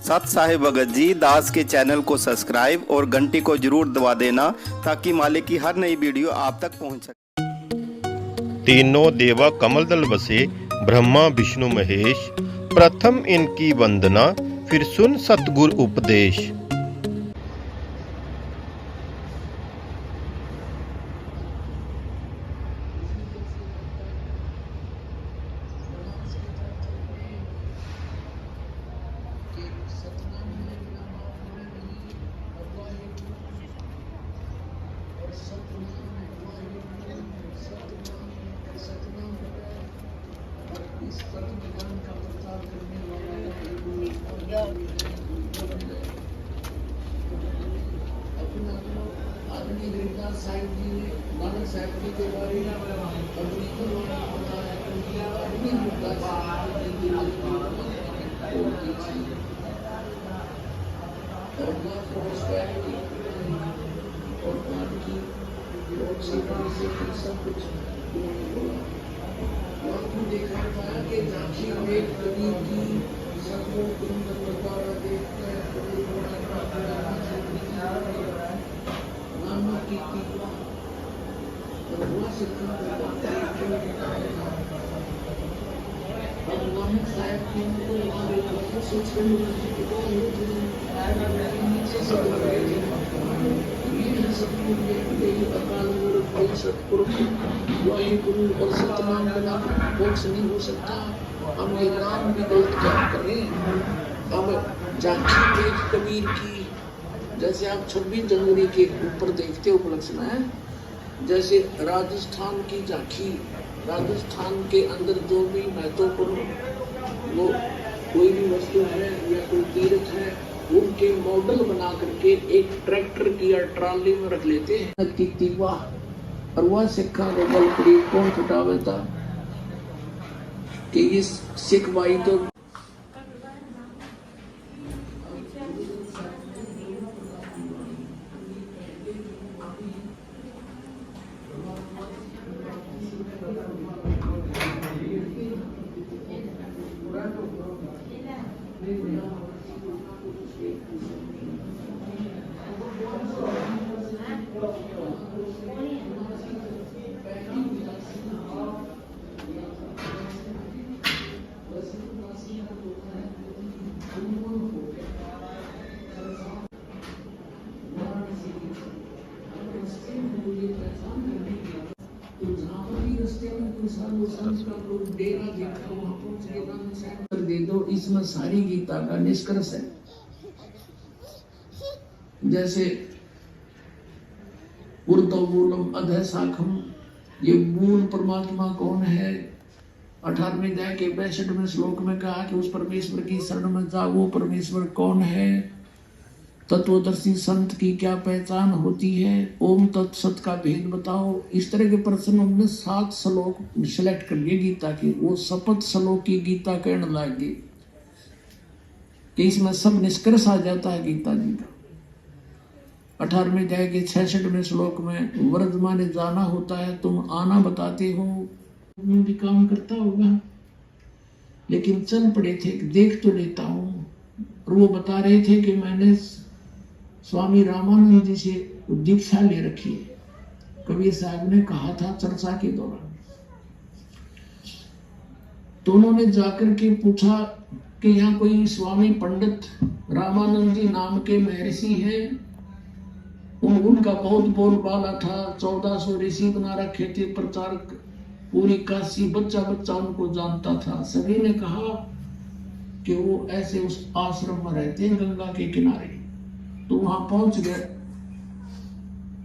सत साहिब भगत जी दास के चैनल को सब्सक्राइब और घंटी को जरूर दबा देना ताकि मालिक की हर नई वीडियो आप तक पहुंच सके। तीनों देवा कमल दल बसे, ब्रह्मा विष्णु महेश, प्रथम इनकी वंदना, फिर सुन सतगुर उपदेश। साहिब जी ने नानक साहिब जी के बारे में सब कुछ देखा था कि झांसी में कभी की सबको और सतनाम बिना मोक्ष नहीं हो सकता। हम ये नाम भी गलत क्या करें। हम झांसी में कबीर की जैसे आप 26 जनवरी के ऊपर देखते हो उपलक्ष्य में, जैसे राजस्थान की झांकी, राजस्थान के अंदर जो भी महत्वपूर्ण वो कोई भी वस्तु है या कोई तीर्थ है उनके मॉडल बना करके एक ट्रैक्टर की या ट्रॉली में रख लेते हैं। और वह सिक्खा गल पड़ी कौन छुटावे था कि ये सिख भाई तो दे दो। इसमें सारी गीता का निष्कर्ष है। जैसे मूलम अधः शाखम, ये मूल परमात्मा कौन है। 18वें अध्याय के 62वें श्लोक में कहा कि उस परमेश्वर की शरण में जाओ। वो परमेश्वर कौन है। तत्वदर्शी संत की क्या पहचान होती है। ओम तत्सत का भेद बताओ। इस तरह के प्रश्न हमने 7 श्लोक सिलेक्ट कर लिए गीता के। वो शपथ श्लोक की गीता कहने लगे कि इसमें सब निष्कर्ष आ जाता है गीता जी का। 18वें अध्याय के 66वें श्लोक में वर्तमान जाना होता है, तुम आना बताते हो। मैं भी काम करता होगा लेकिन चल पड़े थे, देख तो लेता हूँ। और वो बता रहे थे कि मैंने स्वामी रामानंद जी से दीक्षा ले रखी है। कबीर साहब ने कहा था चर्चा के दौरान। तो उन्होंने जाकर के पूछा कि यहाँ कोई स्वामी पंडित रामानंद जी नाम के महर्षि है। उनका बहुत बोलबाला था। 1400 ऋषि बना रखे थे, प्रचारक पूरी काशी बच्चा बच्चा उनको जानता था। सभी ने कहा कि वो ऐसे उस आश्रम में रहते हैं गंगा के किनारे। तो वहां पहुंच गए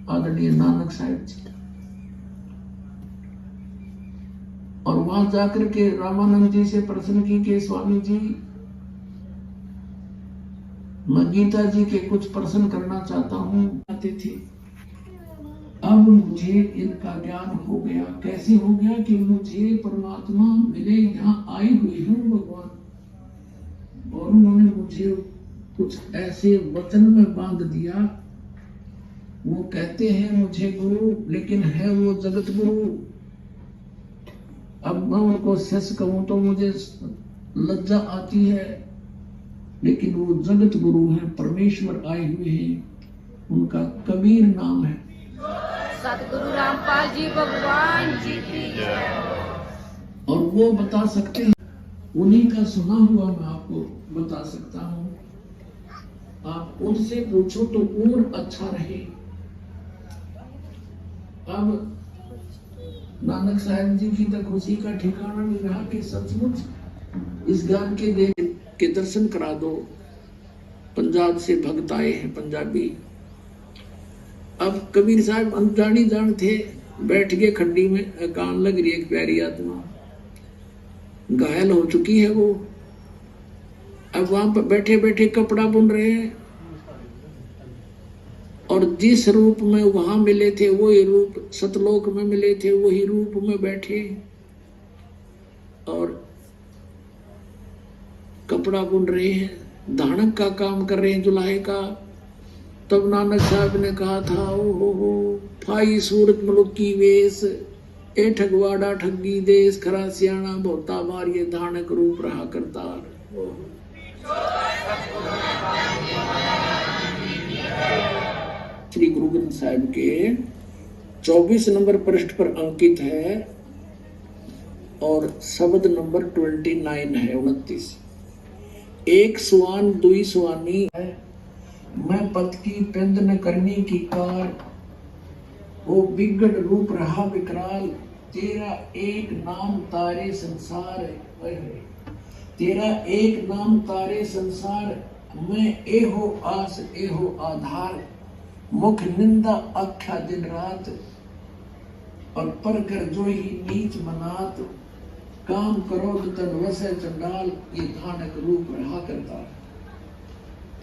आदरणीय नानक साहिब जी। और वहां जाकर के रामानंद जी से प्रश्न की कि स्वामी जी, मैं गीता जी के कुछ प्रश्न करना चाहता हूँ। आते थे। अब मुझे इनका ज्ञान हो गया। कैसे हो गया कि मुझे परमात्मा मिले, यहाँ आए हुए हूँ भगवान। और उन्होंने मुझे कुछ ऐसे वचन में बांध दिया। वो कहते हैं मुझे गुरु, लेकिन है वो जगत गुरु। अब मैं उनको सच कहूं तो मुझे लज्जा आती है। लेकिन वो जगत गुरु हैं, परमेश्वर आए हुए हैं, उनका कबीर नाम है। सतगुरु रामपाल जी भगवान जी की जय। और वो बता सकते हैं, उन्हीं का सुना हुआ मैं आपको बता सकता हूँ। आप उनसे पूछो तो और अच्छा रहे। अब नानक साहब जी की तो खुशी का ठिकाना नहीं रहा कि सचमुच इस गान के देख के दर्शन करा दो। पंजाब से भक्त आए हैं, पंजाबी। अब कबीर साहब अनजानी जान थे, बैठ गए खड्डी में, कान लग रही एक प्यारी आत्मा, घायल हो चुकी है वो। अब वहां पर बैठे बैठे कपड़ा बुन रहे हैं, और जिस रूप में वहां मिले थे वही रूप सतलोक में मिले थे, वही रूप में बैठे और कपड़ा बुन रहे हैं, धानक का काम कर रहे हैं, जुलाहे का। तब नानक साहब ने कहा था, ओ हो फाई सूरत मुलुक की वेश, ए ठगवाड़ा ठगी देश, खरा सियाणा बहुता बार ये धानक रूप रहा करतार। श्री गुरु ग्रंथ साहिब के 24 नंबर पृष्ठ पर अंकित है और शब्द नंबर 29 है, 29। एक सुआन दुई सुआनी है, मैं पत की पिंद न करनी की कार, वो बिगड़ रूप रहा विकराल, तेरा एक नाम तारे संसार, तेरा एक नाम तारे संसार, मैं एहो आस एहो आधार, मुख निंदा आख्या दिन रात, और पर कर जो ही नीच मनात, काम करो तन वसे चंडाल, ये धानक रूप रहा करता।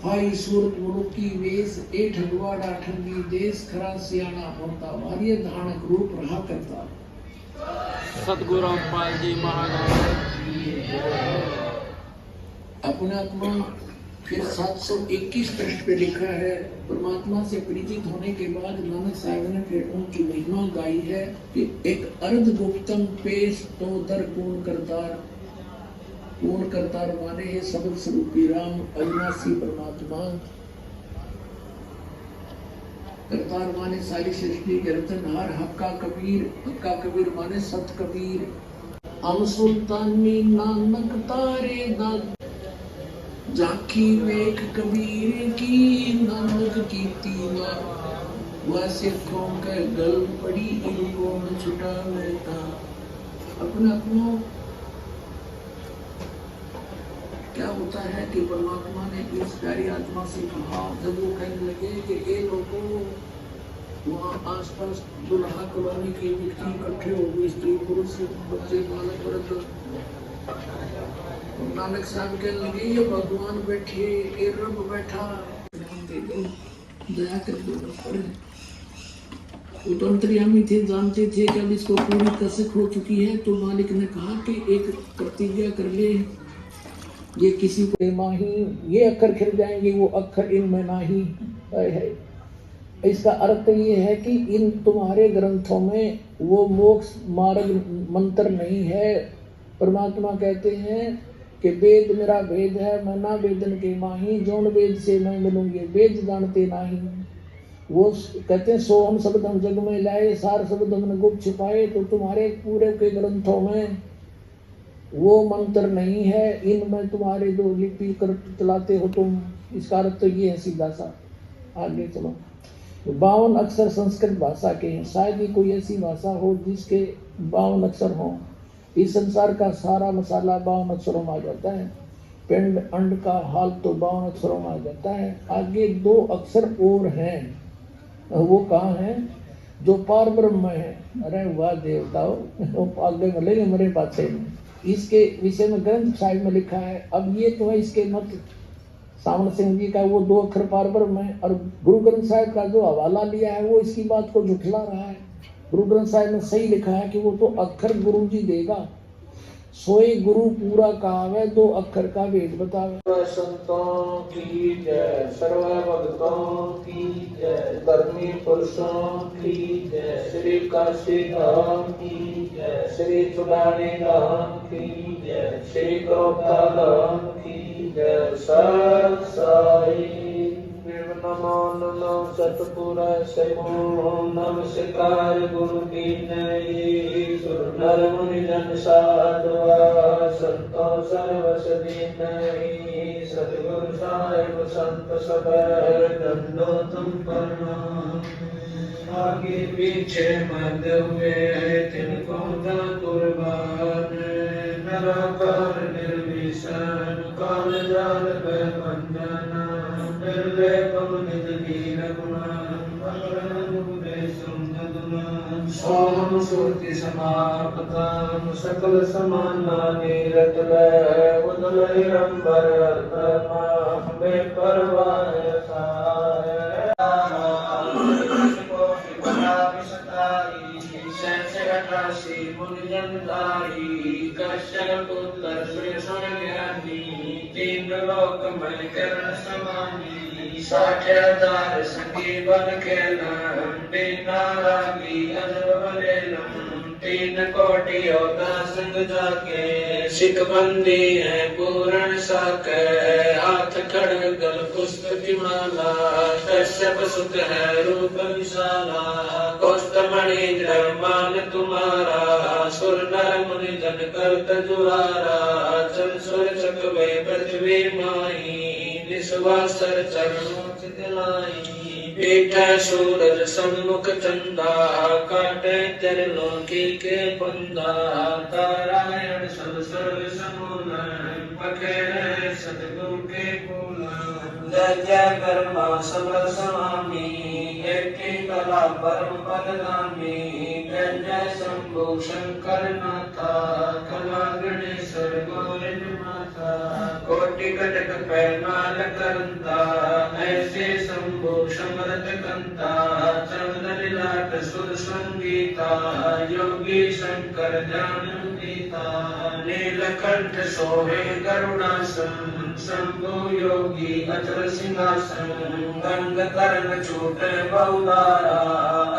फाई सूरत मुलुक की वेश, ए ठगवाड़ा ठगी देश, खरा सियाणा होता वार, ये धानक रूप रहा करता। सतगुरु रामपाल जी महाराज। अपने आत्मा फिर 721 पृष्ठ पे लिखा है, परमात्मा से परिचित होने के बाद नानक साहब ने फिर उनकी महिमा गाई है कि एक अर्ध गुप्तम पेश तो दर पूर्ण करतार माने है सबद स्वरूपी राम, अविनाशी परमात्मा। करतार माने सारी सृष्टि के रचनहार, हक्का कबीर माने सत कबीर। हम सुल्तानी नानक तारे दाद, झांकी वेख कबीर की, नानक की तीवा, वह सिखों के गल पड़ी, इनको न छुटा लेता। अपने अपनों क्या होता है कि परमात्मा ने इस प्यारी आत्मा से कहा, जब वो कहने लगे कि ये लोगों, वहाँ आसपास दुल्हा कॉलोनी के व्यक्ति इकट्ठे हो गए, स्त्री पुरुष बच्चे बालक वृद्ध। नानक साहब कहने लगे, ये भगवान बैठे, ये रब बैठा, दे दो, दया कर दो। वो तो अंतर्यामी थे, जानते थे कि अब इसको पूरी कसक हो चुकी है। तो मालिक ने कहा कि एक प्रतिज्ञा कर ले, ये किसी को माही, ये अक्षर खिल जाएंगे, वो अक्षर इनमें नाही है। इसका अर्थ ये है कि इन तुम्हारे ग्रंथों में वो मोक्ष मार्ग मंत्र नहीं है। परमात्मा कहते हैं कि वेद मेरा वेद है, मैं ना वेदन के माही, जौन वेद से मैं मिलूंगे, वेद जानते नहीं। वो कहते हैं, सो हम शब्द हम जग में लाए, सार शब्द हमने गुप्त छिपाए। तो तुम्हारे पूरे के ग्रंथों में वो मंत्र नहीं है, इनमें तुम्हारे जो लिपि कर चलाते हो तुम, इसका अर्थ तो ये है सीधा सा। आगे चलो, 52 अक्षर संस्कृत भाषा के हैं। शायद ही कोई ऐसी भाषा हो जिसके 52 अक्षर हों। इस संसार का सारा मसाला 52 अक्षरों में आ जाता है। पिंड अंड का हाल तो 52 अक्षरों में आ जाता है। आगे 2 अक्षर और हैं, वो कहाँ हैं? जो पार ब्रह्म है। अरे वाह देवताओ, वो आगे मिलेंगे मेरे पास में। इसके विषय में ग्रंथ साहिब में लिखा है। अब ये तो है इसके मत सामने सिंह जी का, वो 2 अक्षर पार ब्रह्म है। और गुरु ग्रंथ साहिब का जो हवाला लिया है वो इसकी बात को झुठला रहा है। गुरु ग्रंथ साहिब में सही लिखा है कि वो तो अक्षर गुरु जी देगा। सोए गुरु पूरा कहावे, 2 अक्षर का वेद बतावे। संतों की जय, सर्व भक्तों की जय, धर्मी पुरुषों की जय, श्री काशी धाम की जय, श्री चुड़ानी धाम की जय, श्री करोता धाम की जय। सत साई नमो नमो सतपुर सिमो नमस्कार गुरु की नई सुर नर मुनि जन साधवा संतो सर्वस दीनहि सतगुरु साहिब संत सब दंडो तुम प्रणाम आगे पीछे मत हुए तिनको न कुर्बान निराकार निर्विशन काल जाल में बंधना निर्लेपम निज लीन सोम सुरति समापतम सकल समाना नीरत उदलंबर हमें परवाह साय कश्यप पुत्र ज्ञानी तीन लोक में करण समानी साठ्यादार संगी बन खेला बिना लागी अजब बलेलम तीन कोटि योद्धा संग जाके सिकबंदी है पूर्ण साके हाथ खड़गल पुष्प की माला कश्यप सुत है रूप विशाला कौस्तमणि मान तुम्हारा सुर नर मुनि जन करत जुरारा चल सुर चकवे पृथ्वी माई निस्वासर चरणों चितलाई पीठ सूरज सम्मुख चंदा काटे चरणों की के बंदा तारायण सब सर्व समूल पखेरे सतगुरु के बोल जय जय कर्मा सबल स्वामी एक कला परम पदगामी जय जय शंभु शंकर नाथा कला गणेश्वर गोविंद माता कोटि कटक पैमाल करता ऐसे शंभु समरथ कंता चंदन लाट सुर संगीता योगी शंकर ज्ञान गीता नीलकंठ सोहे करुणासन शंभु योगी अचर सिंहासन गंग कर्ण छूटे बहुदारा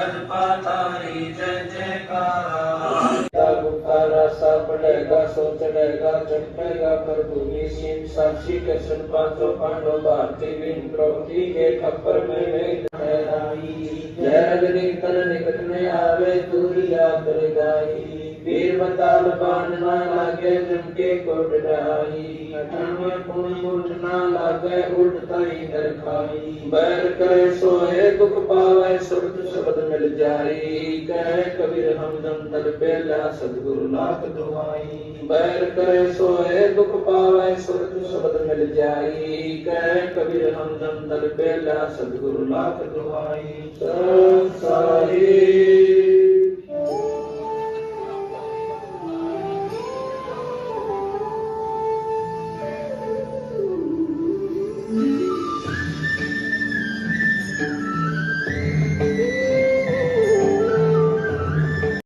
अजपातारी जय जयकारा गुप्तारा सा पड़ेगा सो चढ़ेगा चढ़ेगा प्रभु निसीम साक्षी कृष्ण पांचों पांडव भारती बिन द्रौपदी के खप्पर में जय रजनी तन निकट में आवे दूरी याद गाई वीर बताल बाण ना लागे जमके कोट डराई अठन्वे पुन मुठ ना लागे उल्ट ताई दर खाई बैर करे सोए दुख पावे सुरत शब्द मिल जाई कहे कबीर हमदम तल बेला सतगुरु लाख दुआई बैर करे सोए दुख पावे सुरत शब्द मिल जाई कहे कबीर हमदम तल बेला सतगुरु लाख दुआई सत साई